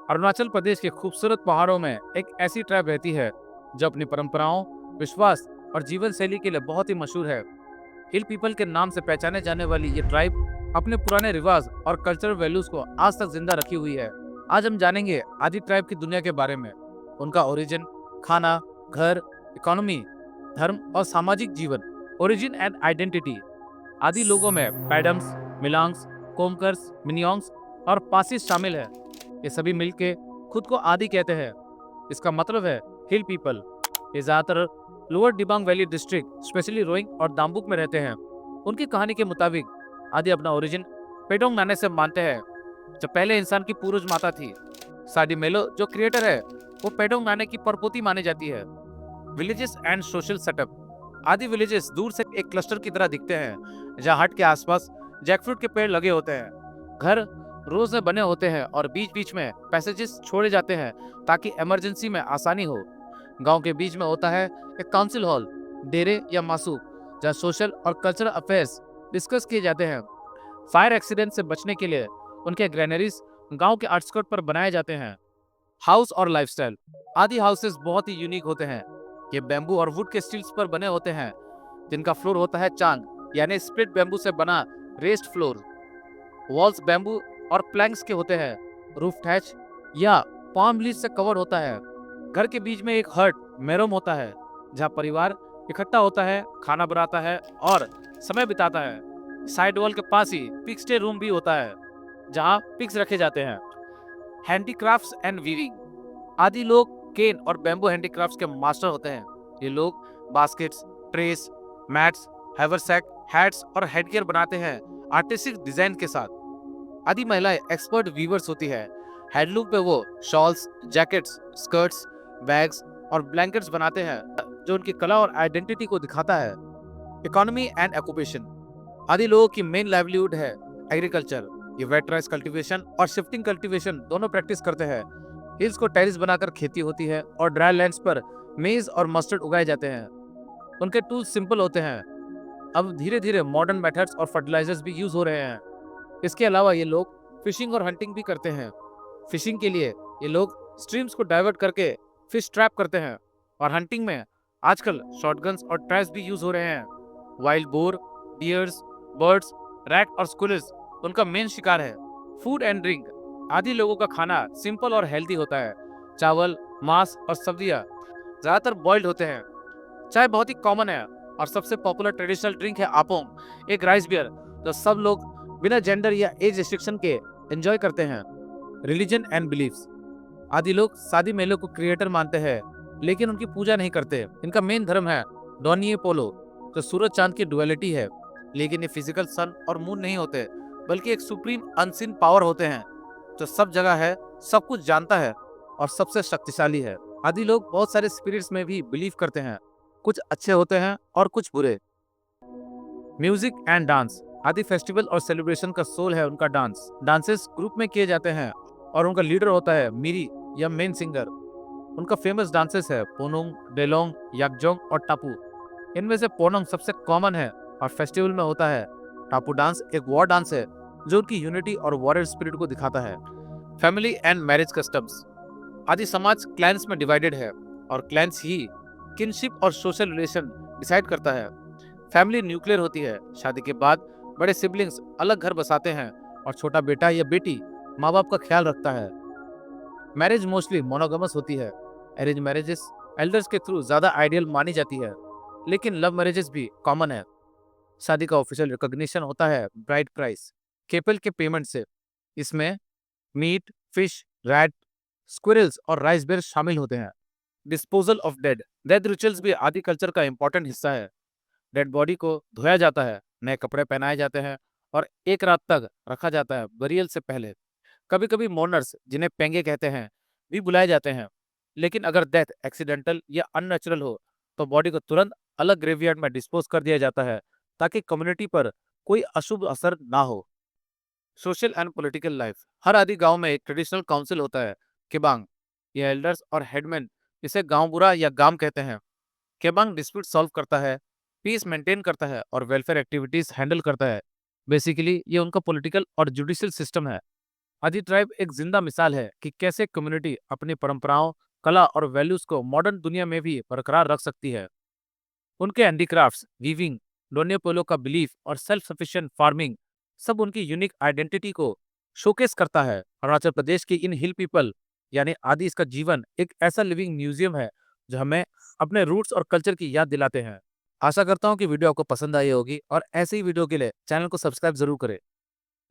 अरुणाचल प्रदेश के खूबसूरत पहाड़ों में एक ऐसी ट्राइब रहती है जो अपनी परंपराओं, विश्वास और जीवन शैली के लिए बहुत ही मशहूर है। हिल पीपल के नाम से पहचाने जाने वाली ये ट्राइब अपने पुराने रिवाज और कल्चरल वैल्यूज को आज तक जिंदा रखी हुई है। आज हम जानेंगे आदि ट्राइब की दुनिया के बारे में, उनका ओरिजिन, खाना, घर, इकोनॉमी, धर्म और सामाजिक जीवन। Origin and identity. आदि लोगों में पैडम्स, मिलांग्स, कोमकर्स, मिनियोंग्स और पासिस शामिल है। ये सभी मिलके खुद को आदि कहते हैं। इसका मतलब है हिल पीपल। ये ज्यादातर lower Dibang valley district, specially Roing और दाम्बुक में रहते हैं। उनकी कहानी के मुताबिक आदि अपना ओरिजिन पेडोंग नाने से मानते हैं, जो पहले इंसान की पूर्वज माता थी। सादी मेलो जो क्रिएटर है, वो पेडोंग नाने की परपोती मानी जाती है। Villages and social setup. आदि विलेजेस दूर से एक क्लस्टर की तरह दिखते हैं, जहाँ हट के आसपास जैकफ्रूट के पेड़ लगे होते हैं। घर रोज में बने होते हैं और बीच बीच में पैसेजेस छोड़े जाते हैं ताकि इमरजेंसी में आसानी हो। गांव के बीच में होता है एक काउंसिल हॉल, डेरे या मासू, जहाँ सोशल और कल्चरल अफेयर्स डिस्कस किए जाते हैं। फायर एक्सीडेंट से बचने के लिए उनके ग्रेनरीज गांव के आउटस्कर्ट पर बनाए जाते हैं। हाउस और लाइफस्टाइल। आदि हाउसेस बहुत ही यूनिक होते हैं। ये बैम्बू और वुड के स्टील्स पर बने होते हैं, जिनका फ्लोर होता है चांग, यानी स्प्लिट बैम्बू से बना रेस्ड फ्लोर। वॉल्स बैम्बू और प्लैंक्स के होते हैं। रूफ थैच या पाम लीफ से कवर होता है। घर के बीच में एक हट मेरोम होता है, जहाँ परिवार इकट्ठा होता है, खाना बनाता है और समय बिताता है। साइड वॉल के पास ही पिग स्टे रूम भी होता है, जहाँ पिग्स रखे जाते हैं। Handicrafts and weaving. आदि लोग केन और बैम्बू हैंडीक्राफ्ट्स के मास्टर होते हैं। ये लोग बास्केट्स, ट्रेस, मैट्स, हैवरसैक, हैट्स और हेडगियर बनाते हैं आर्टिस्टिक डिजाइन के साथ। आदि महिलाएं एक्सपर्ट वीवर्स होती है। हैंडलूम पे वो शॉल्स, जैकेट्स, स्कर्ट्स, बैग्स और ब्लैंकेट्स बनाते हैं, जो उनकी कला और आइडेंटिटी को दिखाता है। Economy and occupation. आदि लोगों की मेन लाइवलीहुड है एग्रीकल्चर। ये वेट राइस कल्टीवेशन और शिफ्टिंग कल्टीवेशन दोनों प्रैक्टिस करते हैं। हिल्स को टेरिस बनाकर खेती होती है और ड्राई लैंड्स पर मेज और मस्टर्ड उगाए जाते हैं। उनके टूल्स सिंपल होते हैं। अब धीरे धीरे मॉडर्न मेथड्स और फर्टिलाइजर्स भी यूज हो रहे हैं। इसके अलावा ये लोग फिशिंग और हंटिंग भी करते हैं। फिशिंग के लिए ये लोग स्ट्रीम्स को डाइवर्ट करके फिश ट्रैप करते हैं, और हंटिंग में आजकल शॉटगन्स और ट्रैप्स भी यूज हो रहे हैं। Wild boar, dears, birds, rat और स्क्विरल्स उनका मेन शिकार है। Food and drink. आदि लोगों का खाना सिंपल और हेल्दी होता है। चावल, मांस और सब्जियां ज्यादातर बॉइल्ड होते हैं। चाय बहुत ही कॉमन है और सबसे पॉपुलर ट्रेडिशनल ड्रिंक है आपोंग, एक राइस बियर जो सब लोग बिना जेंडर या एज रिस्ट्रिक्शन के एंजॉय करते हैं। Religion and beliefs. आदि लोग सादी मेलो को क्रिएटर मानते हैं, लेकिन उनकी पूजा नहीं करते। इनका मेन धर्म है डोनिये पोलो, जो सूरज चांद की डुअलिटी है। लेकिन ये फिजिकल सन और मून नहीं होते, बल्कि एक सुप्रीम अनसीन पावर होते हैं, जो सब जगह है, सब कुछ जानता है और सबसे शक्तिशाली है। आदि लोग बहुत सारे स्पिरिट्स में भी बिलीव करते हैं। कुछ अच्छे होते हैं और कुछ बुरे। Music and dance. आदि फेस्टिवल और सेलिब्रेशन का सोल है उनका डांस। डांसेस ग्रुप में किए जाते हैं और उनका लीडर होता है मिरी या मेन सिंगर। उनका फेमस डांसेस है पोनुंग, डेलोंग, याकजोंग और टापू। इनमें से पोनोंग सबसे कॉमन है और फेस्टिवल में होता है। टापू डांस एक वॉर डांस है, जो उनकी यूनिटी और वॉरियर स्पिरिट को दिखाता है। Family and marriage customs. आदि समाज क्लैंस में डिवाइडेड है और क्लैंस ही किनशिप और सोशल रिलेशन डिसाइड करता है। फैमिली न्यूक्लियर होती है। शादी के बाद बड़े सिबलिंग्स अलग घर बसाते हैं और छोटा बेटा या बेटी माँ बाप का ख्याल रखता है। मैरिज मोस्टली मोनोगमस होती है। अरेंज मैरिजेस एल्डर्स के थ्रू ज्यादा आइडियल मानी जाती है, लेकिन लव मैरिजेस भी कॉमन है। शादी का ऑफिशियल रिकॉग्निशन होता है ब्राइड प्राइस, केपल के पेमेंट से। इसमें मीट, फिश, रैट, स्क्विरल्स और राइस बेयर शामिल होते हैं। Disposal of dead. Death rituals भी आदि कल्चर का इंपॉर्टेंट हिस्सा है। डेड बॉडी को धोया जाता है, नए कपड़े पहनाए जाते हैं और एक रात तक रखा जाता है बरियल से पहले। कभी कभी मोर्नर्स, जिन्हें पेंगे कहते हैं, भी बुलाए जाते हैं। लेकिन अगर डेथ एक्सीडेंटल या अननेचुरल हो, तो बॉडी को तुरंत अलग ग्रेवयार्ड में डिस्पोज कर दिया जाता है, ताकि कम्युनिटी पर कोई अशुभ असर ना हो। Social and political life. हर आदि गांव में एक ट्रेडिशनल काउंसिल होता है, केबांग। ये एल्डर्स और हेडमैन इसे गांव बुरा या गांव कहते हैं। केबांग डिस्प्यूट सॉल्व करता है, पीस मेंटेन करता है और वेलफेयर एक्टिविटीज हैंडल करता है। बेसिकली ये उनका पॉलिटिकल और जुडिशियल सिस्टम है। आदि ट्राइब एक जिंदा मिसाल है कि कैसे कम्युनिटी अपनी परंपराओं, कला और वैल्यूज को मॉडर्न दुनिया में भी बरकरार रख सकती है। उनके हैंडीक्राफ्ट्स, वीविंग, डोनियो पोलो का बिलीफ और सेल्फ सफिशिएंट फार्मिंग सब उनकी यूनिक आइडेंटिटी को शोकेस करता है। अरुणाचल प्रदेश की इन हिल पीपल यानी आदि इसका जीवन एक ऐसा लिविंग म्यूजियम है जो हमें अपने रूट्स और कल्चर की याद दिलाते हैं। आशा करता हूँ कि वीडियो आपको पसंद आई होगी और ऐसे ही वीडियो के लिए चैनल को सब्सक्राइब जरूर करें।